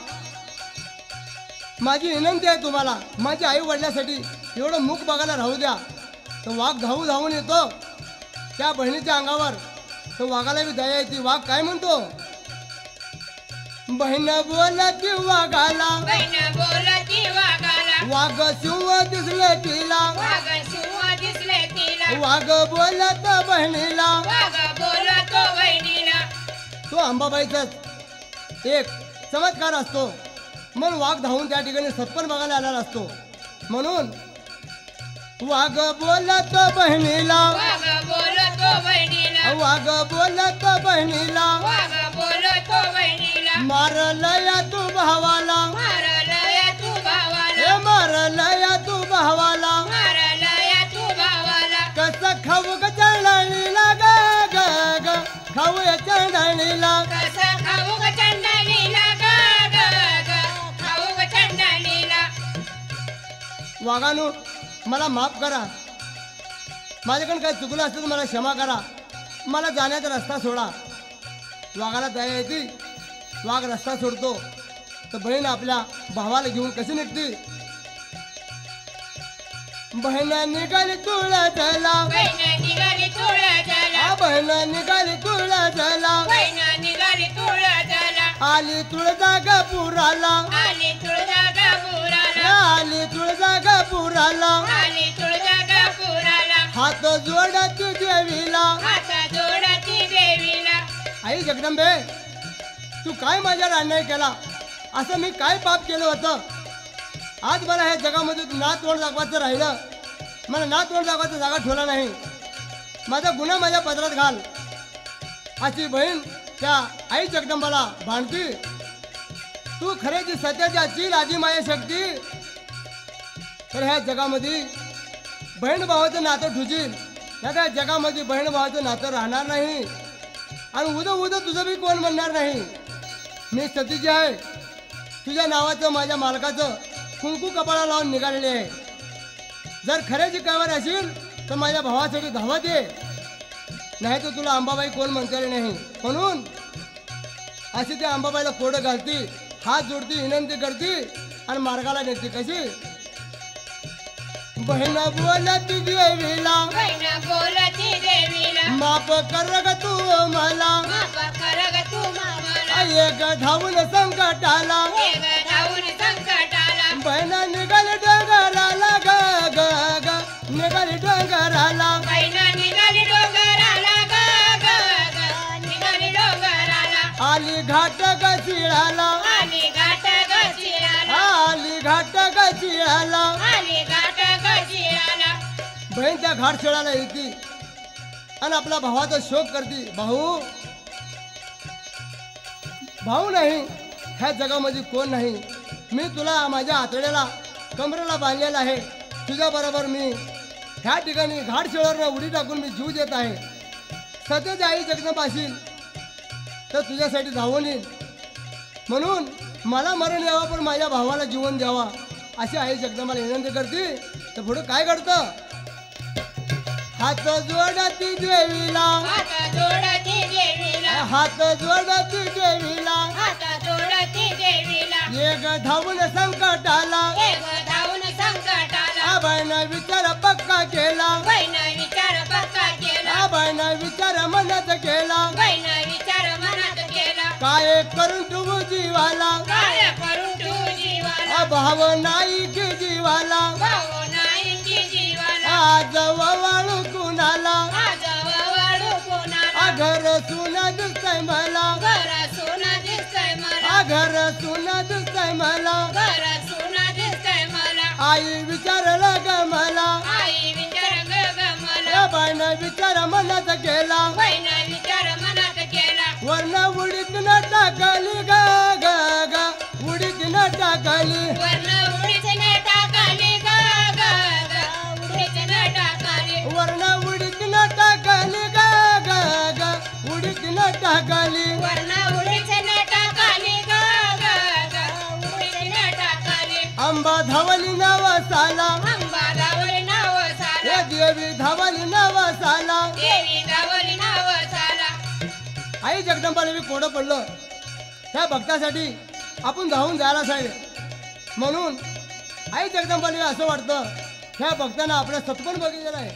माझी विनंती आहे तुम्हाला, माझ्या आई वडिलांसाठी एवढं मुख बघायला राहू द्या. तर वाघ धावून येतो त्या बहिणीच्या अंगावर, तर वाघाला बी दया येते. वाघ काय म्हणतो, बहीण बोलती वाघाला, बहीण बोलती वाघाला, वाघ शिव दिसले तिला, वाघ शिव दिसले तिला, वाघ बोलत बहिणीला. वाघ बोलतो बहिणीला, तो अंबाबाईचाच एक चमत्कार असतो म्हणून वाघ धावून त्या ठिकाणी सत्पन बघायला आलेला असतो. म्हणून वाघ बोलत बहिणीला, वाघ बोलतो बहिणीला, वाघ बोलत बहिणीला, वाघ बोलतो बहिणीला, मारलया तू भावाला, मारलया तू भावाला, हे मारलया वाघानू मला माफ करा, माझ्याकडून काही चुकलं असतं तर मला क्षमा करा, मला जाण्याचा रस्ता सोडा. वाघाला दया येते, वाघ रस्ता सोडतो. तर बहीण आपल्या भावाला घेऊन कशी निघते. बहिणा निघाली तुळजाला, बहिण निघाली तुळजाला, बहिण निघाली तुळजाला, बहिण निघाली तुळजाला, आली तुळजागपुराला, आली तुळजागपुराला, आली तुळजागपुराला, आली तुळजागपुराला, हात जोडती देवीला. हात जोडती देवीला. आई जगदंबे, तू काय माझ्यावर अन्याय केला, असं मी काय पाप केलं होतं. आज मला ह्या जगामध्ये ना तोंड दाखवायचं राहिलं, मला ना तोंड दाखवायचं जागा ठेवला नाही. माझा गुन्हा माझ्या पदरात घाल. अशी बहीण त्या आई जगदंबाला भांडती. तू खरेची सत्याची असशील आधी माया शक्ती, तर ह्या जगामध्ये बहीण भावाचं नातं ठुजील. त्या जगामध्ये बहीण भावाचं नातं राहणार नाही. आणि उदं उदं तुझं बी कोण म्हणणार नाही. मी सतीची आहे, तुझ्या नावाचं माझ्या मालकाचं कुंकू कपाळा लावून निघालेले आहे. जर खऱ्याची कावर असेल तर माझ्या भावासाठी धावत ये, नाही तर तुला अंबाबाई कोण म्हणता नाही. म्हणून अशी त्या अंबाबाईला कोडं घालती, हात जोडती, विनंती करती आणि मार्गाला नेते. कशी बहीण बोलती देवीला, बहिण बोलती देवीला, माफ कर ग तू मला, माफ कर ग तू मला, एक धावून संकटाला, एक धावून संकटाला, बहीण निघाली डोंगराला ग ग ग, निघाली डोंगराला, बहिण निघाली डोंगराला ग ग ग, निघाली डोंगराला, आली घाट ग शिळाला, आली घाट गशिराला, आली घाट ग शिळाला. आली घाट गशिराला. बहीण त्या घाट शिळाला येते आणि आपला भावाचा शोक करते. भाऊ, भाऊ नाही ह्या जगामध्ये कोण नाही. मी तुला माझ्या आतड्याला कमरेला बांधलेला आहे. तुझ्या बरोबर मी ह्या ठिकाणी घाट शिळावर उडी टाकून मी जीव देत आहे. सत्यच आई जगदंबा असेल तर तुझ्यासाठी धावून येईल. म्हणून मला मरण यावं पण माझ्या भावाला जीवन द्यावा अशी आई जगदंबाला विनंती करते. तर पुढे काय करतं. हात जोडती देवीला, हात जोडती देवीला, हात जोडती देवीला, हात जोडती देवीला, एक धावून संकटाला, एक धावून संकटाला, बहीण विचार पक्का केला, बहिण विचार पक्का केला, बहीण विचार मनात केला, बहिण विचार मनात केला, काय करून तू जीवाला, काय करून तू जीवाला, भाव नाही की जीवाला, भाऊ नाही की जीवाला, आज वाळू कुणाला, आज वाढू कोणाला, घर सुना दिसतंय मला, घर सोना दिसतंय मला, घर सुना दिसतंय मला, घर सोना दिसतंय मला, आई विचारलं ग मला, आई विचार ग मला, बहीण विचार मनात केला, बहिण विचार मनात केला, वर्ण उडीत न टाकली ग ग ग, उडीत न टाकली, वर्ण उडीत न टाकाली ग ग ग, उडीत न टाकाली, वर्ण उडीत न टाकली ग ग ग, उडीत न टाकली. वर्ण उडीत न टाकाली ग ग ग, उडीत न टाकाली, अंबा धावली नवसाला, अंबा धावली नाव साला, हे देवी धावली नवसाला. देवी धावली नाव साला. आई जगदंबाला मी कोडं पडलं. त्या भक्तासाठी आपण धावून जायला साहेब. म्हणून आई जगदंबाला असं वाटतं ह्या भक्तांना आपलं सत्पण बघितलेलं आहे.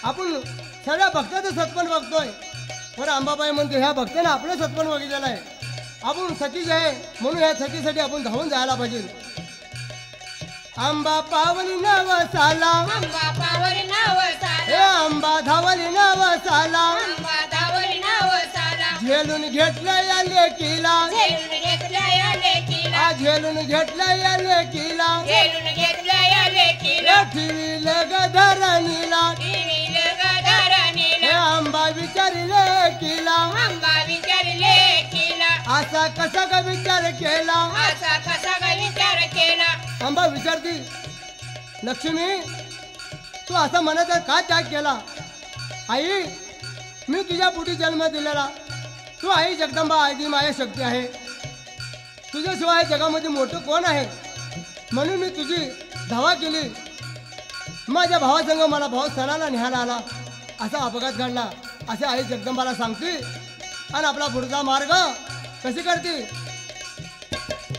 आपण सगळ्या भक्ताचं सत्पण बघतोय, पण अंबाबाई म्हणते ह्या भक्तांना आपलं सत्पण बघितलेलं आहे. आपण सतीच आहे म्हणून ह्या सतीसाठी आपण धावून जायला पाहिजे. आंबा पावली नवसाला, अंबा पावली नाव हे साला, आंबा धावली नवसाला, अंबा धावली नाव साला, झेलून घेतलं या लेकीला, झेलून घेतल्या या लेकीला, झेलून घेतलं या लेकीला, झेलून घेतल्या या लेकीला, ठेवील ग धरणीला, टिवील गदारणीला, हे आंबा विचारी लेकीला, अंबा विचारले लेकीला, असा कसा ग विचार केला. असा कसा ग विचार केला. अंबा विचारती, लक्ष्मी तू असा मनाचा का त्याग केला. आई मी तुझ्या पोटी जन्म दिलेला, तू आई जगदंबा आधी माया शक्ती आहे. तुझ्याशिवाय जगामध्ये मोठं कोण आहे. म्हणून मी तुझी धावा केली. माझ्या भावासंग मला भाऊ सणाला न्यायला आला, असा अपघात घडला असे आई जगदंबाला सांगते आणि आपला पुढचा मार्ग कशी करते.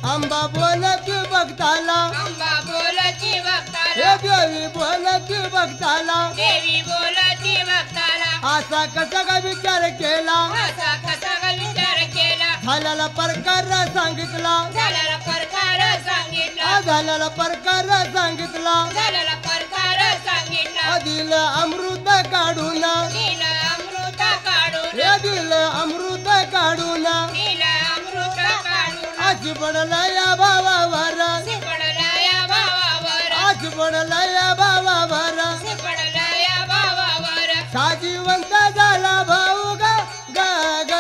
आंबा बोलती भक्ताला, अंबा बोलती हे भक्ताला, देवी बोलती भक्ताला, देवी बोलती भक्ताला. असा कसा का विचार केला, असा कसा ग विचार केला, झालेला प्रकार सांगितला, झालेला प्रकार सांगितला, झालेला प्रकार सांगितला, झालेला प्रकार सांगितला. दिल अमृत काढून, नील अमृत काढून, हे दिल अमृत काढून, नील अमृत काढून. आज पडला या भावावर, पडला या भावावर, आज पडला या भावावर, पडला या भावावर. साजीवंत झाला भाऊ ग ग ग,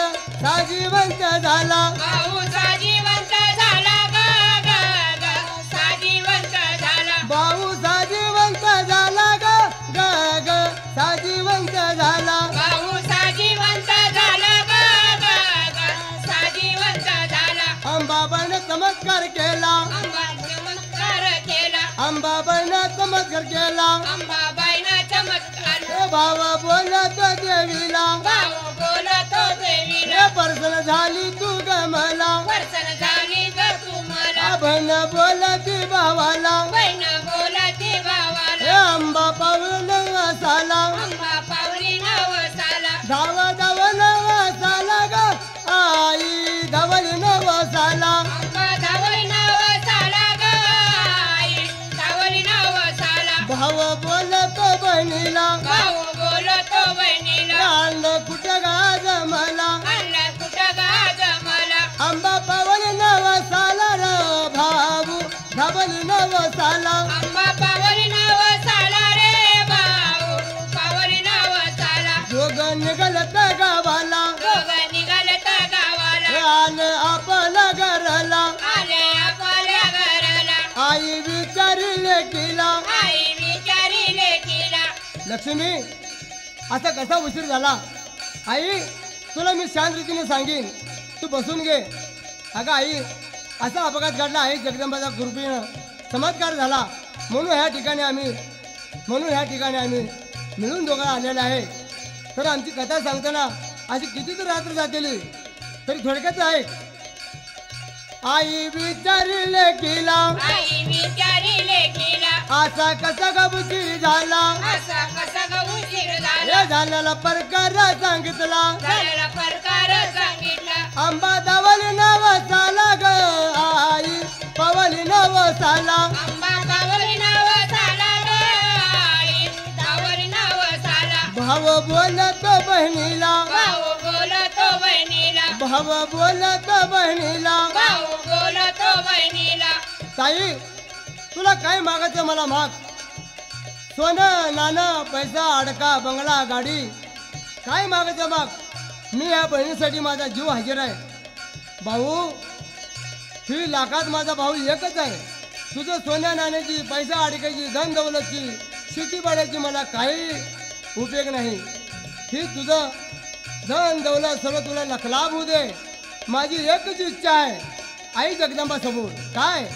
साजीवंत झाला, भाऊ साजीवंत झाला ग ग ग, साजीवंत झाला. भाऊ साजीवंत झाला ग ग ग, साजीवंत झाला. भाऊ साजीवंत झाला ग ग ग, साजीवंत झाला. अंबाबाईनं चमत्कार केला, अंबा चमत्कार केला, अंबाबाईनं चमत्कार केला, अंबाबाईनं चमत्कार. हे भावा बोलत देवीला, भाऊ बोलतो देवीला, हे पर्सन झाली तू ग मला, वर्षण झाली ग तुम्हाला. बहीण बोलती भावाला, बहीण बोलती हे भावाला, अंबा पावलं असाला, अंबा पावली नवसाला. धावा धावा नवसाला ग आई, धावली नवसाला. अंबा धावली नवसाला ग आई, धावली नवसाला. भाव बोलतो बहिणीला, भाऊ बोलतो बहिणीला, अंड कुठं गाज मला, आणला कुठं गाज मला. आंबा पावली नवसाला र भाऊ, धावली नवसाला. अंबा पावली नवसाला रे भाऊ, पावली नवसाला. दोघ निघालत गावाला, दोघं निघालत गावाला, आलं आपला घरला, आले आपल्या घराला. आई विचारिले केला, आई विचारी लेकीला, लक्ष्मी असा कसा उशीर झाला. आई तुला मी शांत रीतीने सांगेन, तू बसून घे. अगं आई असा अपघात घडला आहे, जगदंबाच्या कृपेनं चमत्कार झाला, म्हणून ह्या ठिकाणी आम्ही मिळून दोघं आलेलं आहे. तर आमची कथा सांगताना अशी किती तर रात्र जातेली, तरी थोडक्यात आहे. आई विचारिले केला, आई विचारी लेकीला, असा कसा का उशीर झाला, असा कसा ग उशीर झाला. हे झालेला प्रकार सांगितला, झालेला प्रकार सांगितला. आंबा धावली नवसाला ग आई, पवली नवसाला. अंबा पावली नवसाला रे आई, धावली नवसाला. भाव बोलतो बहिणीला, भाऊ बोलतो बहिणीला, भाव बोलतो बहिणीला. भाऊ बोलतो बहिणीला. ताई तुला काय मागायचं मला माग, सोनं नाणं पैसा अडका बंगला गाडी, काय मागायचं माग. मी या बहिणीसाठी माझा जीव हजर आहे. भाऊ ही लाखात माझा भाऊ एकच आहे. तुझं सोन्या नाण्याची पैसा अडकायची धन दौलतची शेती पाड्याची मला काही उपयोग नाही. ही तुझं धन दौलत सर्व तुला लखलाभ होऊ दे, माझी एकच इच्छा आहे आई जगदंबा समोर. काय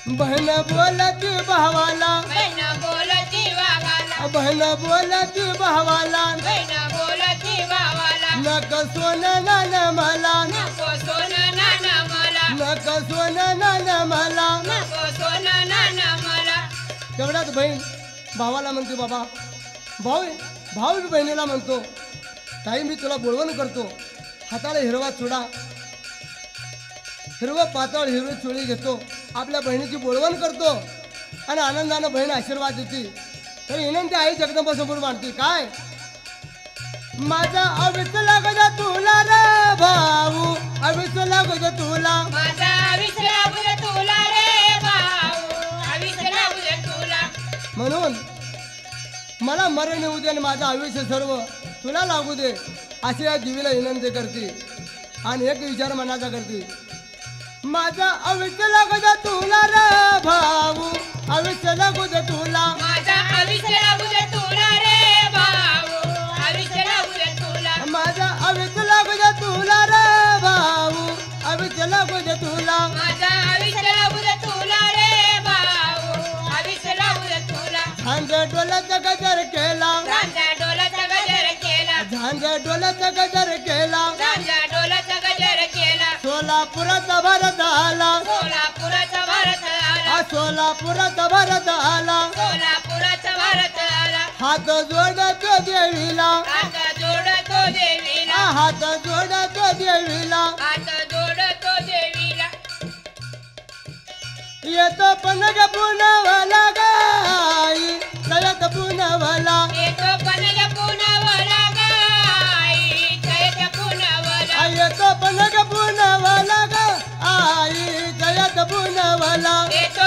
बहन बोलती भावाला, बहीण बोलती भावाला, बहन बोलती भावाला, बहीण बोलती भावाला. नक सोनं नाणं मला, नको सोनं नाणं मला, नक सोनं नाणं मला. नको सोनं नाणं मला. तेवढ्यात बहीण भावाला म्हणते, बाबा भाऊ बी बहिणीला म्हणतो, ताई मी तुला बोलवण करतो. हाताला हिरवा चुडा, हिरवं पातळ हिरवी चोळी घेतो, आपल्या बहिणीची बोलवण करतो आणि आनंदानं बहीण आशीर्वाद देते. तर विनंती आई जगदंबा समोर मांडते. काय माझा अविस लागत तुला रे भाऊ, अविस लागत तुला, माझा विसरा बुज तुला रे भाऊ, विसरा बुज तुला. म्हणून मला मरण येऊ दे आणि माझं आयुष्य सर्व तुला लागू दे अशी या देवीला विनंती करते. आणि एक विचार मनाचा करते, माझा आयुष्य लागत तुला रे भाऊ, आयुष्य लागत तुला, माझा विसरा बुज तुला रे भाऊ, विसरा बुज तुला. माझा आयुष्य लागत तुला रे भाऊ, आयुष्य लागत तुला. माझा विसरा बुज तुला रे भाऊ, विसरा डोलाचा गजर केला राजा डोलाचा गजर केला सोलापुराचा भरत आला सोलापुराचा भारत आला सोलापुराचा भरत आला सोलापुराचा भारत आला हात जोडतो देवीला हात जोडतो देवीला हात जोडतो देवीला हात जोडतो देवीला येतो पनग पुनवला गाई तळत पुनवला येतो पनग पुनवला गाई जयत पुनवला येतो पनग पुनवला गाई तळत पुनवला येतो